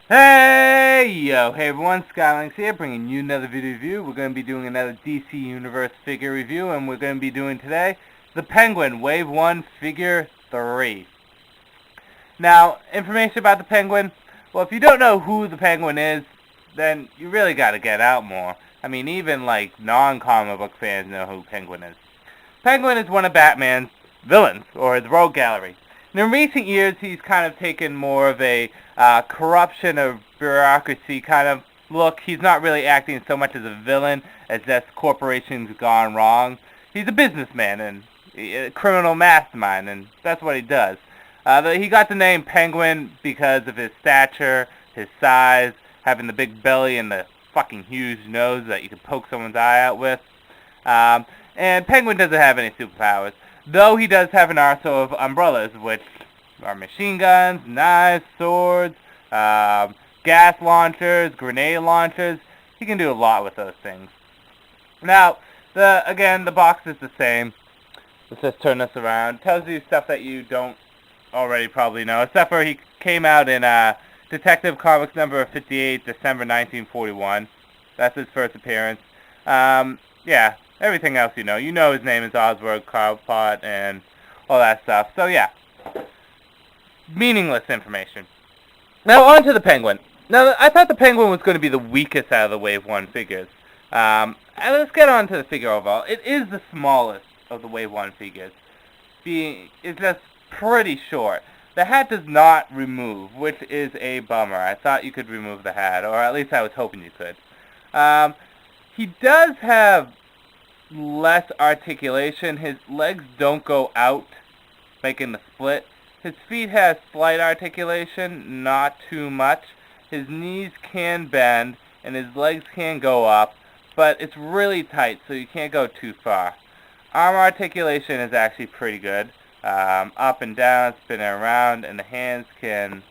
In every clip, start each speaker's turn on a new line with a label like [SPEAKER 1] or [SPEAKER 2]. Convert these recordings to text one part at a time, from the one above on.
[SPEAKER 1] Hey everyone, Skylinks here, bringing you another video review. We're going to be doing another DC Universe figure review, and we're going to be doing today the Penguin Wave 1 Figure 3. Now, information about the Penguin. Well, if you don't know who the Penguin is, then you really got to get out more. I mean, even like non-comic book fans know who Penguin is. Penguin is one of Batman's villains, or his rogue gallery. And in recent years, he's kind of taken more of a corruption of bureaucracy kind of look. He's not really acting so much as a villain as just corporations gone wrong. He's a businessman and a criminal mastermind, and that's what he does. He got the name Penguin because of his stature, his size, having the big belly and the fucking huge nose that you can poke someone's eye out with. And Penguin doesn't have any superpowers, though he does have an arsenal of umbrellas, which are machine guns, knives, swords, gas launchers, grenade launchers. He can do a lot with those things. Now, the box is the same. Let's just turn this around. It tells you stuff that you don't already probably know, except for he came out in Detective Comics number 58, December 1941. That's his first appearance. Yeah, everything else you know. You know his name is Oswald Cobblepot and all that stuff. So yeah, meaningless information. Now on to the Penguin. Now I thought the Penguin was going to be the weakest out of the Wave 1 figures. And let's get on to the figure overall. It is the smallest of the Wave 1 figures. It's just pretty short. The hat does not remove, which is a bummer. I thought you could remove the hat, or at least I was hoping you could. He does have less articulation. His legs don't go out, making the split. His feet have slight articulation, not too much. His knees can bend, and his legs can go up, but it's really tight, so you can't go too far. Arm articulation is actually pretty good. Up and down, spinning around, and the hands can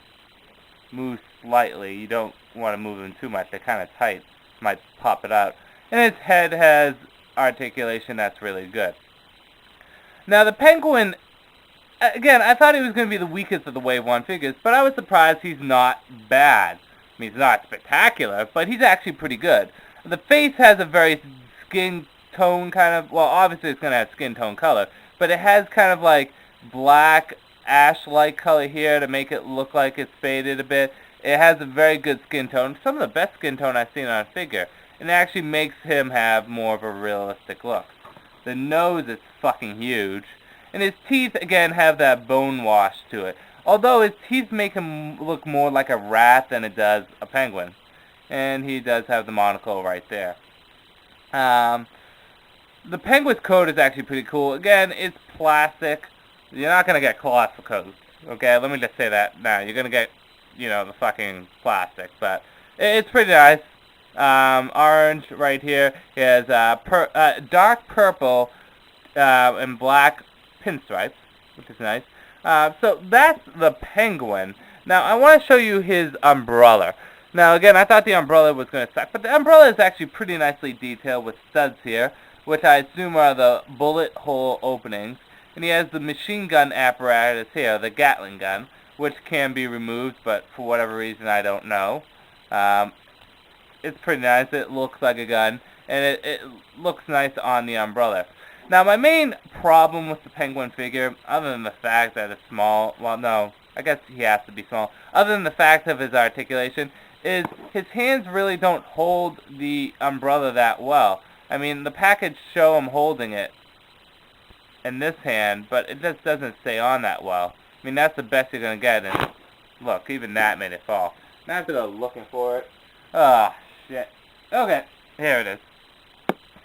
[SPEAKER 1] move slightly. You don't want to move them too much. They're kind of tight. Might pop it out. And his head has articulation that's really good. Now the Penguin, again, I thought he was going to be the weakest of the Wave 1 figures, but I was surprised he's not bad. I mean, he's not spectacular, but he's actually pretty good. The face has a very skin tone kind of, well, obviously it's going to have skin tone color, but it has kind of like black ash-like color here to make it look like it's faded a bit. It has a very good skin tone, some of the best skin tone I've seen on a figure, and it actually makes him have more of a realistic look. The nose is fucking huge, and his teeth again have that bone wash to it, although his teeth make him look more like a rat than it does a penguin, and he does have the monocle right there. The Penguin's coat is actually pretty cool. Again, it's plastic. You're not going to get cloth for coats. Okay, let me just say that now. You're going to get, the fucking plastic. But it's pretty nice. Orange right here is dark purple and black pinstripes, which is nice. So that's the Penguin. Now, I want to show you his umbrella. Now, again, I thought the umbrella was going to suck, but the umbrella is actually pretty nicely detailed with studs here, which I assume are the bullet hole openings. And he has the machine gun apparatus here, the Gatling gun, which can be removed, but for whatever reason I don't know. It's pretty nice. It looks like a gun, and it looks nice on the umbrella. Now, my main problem with the Penguin figure, other than the fact that it's small, well, no, I guess he has to be small, other than the fact of his articulation, is his hands really don't hold the umbrella that well. I mean, the package show him holding it in this hand, but it just doesn't stay on that well. I mean, that's the best you're going to get, and look, even that made it fall. Now I have to go looking for it. Oh, shit. Okay, here it is.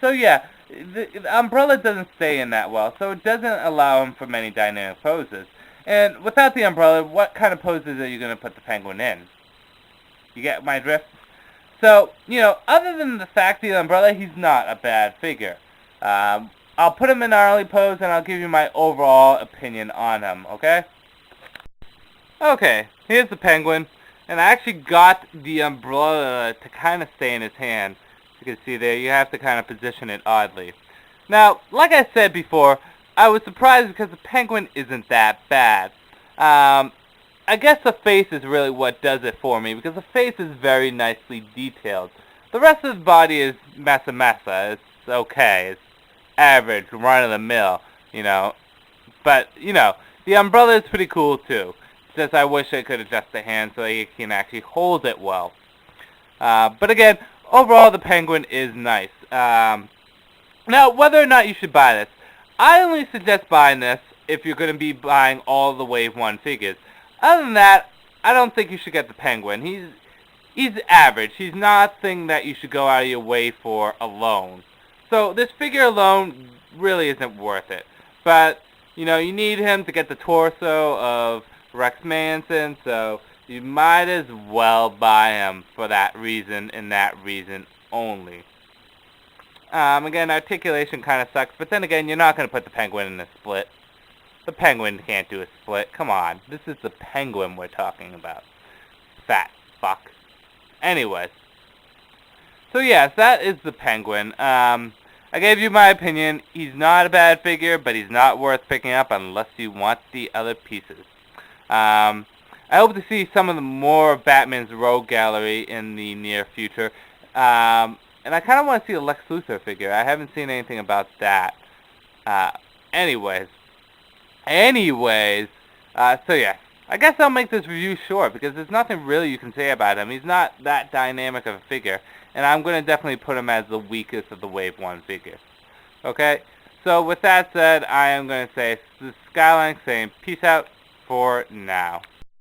[SPEAKER 1] So yeah, the umbrella doesn't stay in that well, so it doesn't allow him for many dynamic poses. And without the umbrella, what kind of poses are you going to put the Penguin in? You get my drift? So, other than the fact of the umbrella, he's not a bad figure. I'll put him in an early pose, and I'll give you my overall opinion on him, okay? Okay, here's the Penguin, and I actually got the umbrella to kind of stay in his hand. As you can see there, you have to kind of position it oddly. Now, like I said before, I was surprised because the Penguin isn't that bad. I guess the face is really what does it for me, because the face is very nicely detailed. The rest of his body is messa. It's okay. It's average, run-of-the-mill, you know. But, you know, the umbrella is pretty cool, too. It's just I wish I could adjust the hand so he can actually hold it well. But again, overall, the Penguin is nice. Now, whether or not you should buy this, I only suggest buying this if you're going to be buying all the Wave 1 figures. Other than that, I don't think you should get the Penguin. He's average. He's not a thing that you should go out of your way for alone. So this figure alone really isn't worth it. But, you know, you need him to get the torso of Rex Manson, so you might as well buy him for that reason and that reason only. Again, articulation kind of sucks, but then again, you're not going to put the Penguin in a split. The Penguin can't do a split. Come on. This is the Penguin we're talking about. Fat fuck. Anyways. So yes, that is the Penguin. I gave you my opinion. He's not a bad figure, but he's not worth picking up unless you want the other pieces. I hope to see some of the more of Batman's Rogue Gallery in the near future. And I kind of want to see a Lex Luthor figure. I haven't seen anything about that. Anyways, so yeah, I guess I'll make this review short because there's nothing really you can say about him. He's not that dynamic of a figure, and I'm going to definitely put him as the weakest of the Wave 1 figures. Okay, so with that said, I am going to say, this is Skyline saying peace out for now.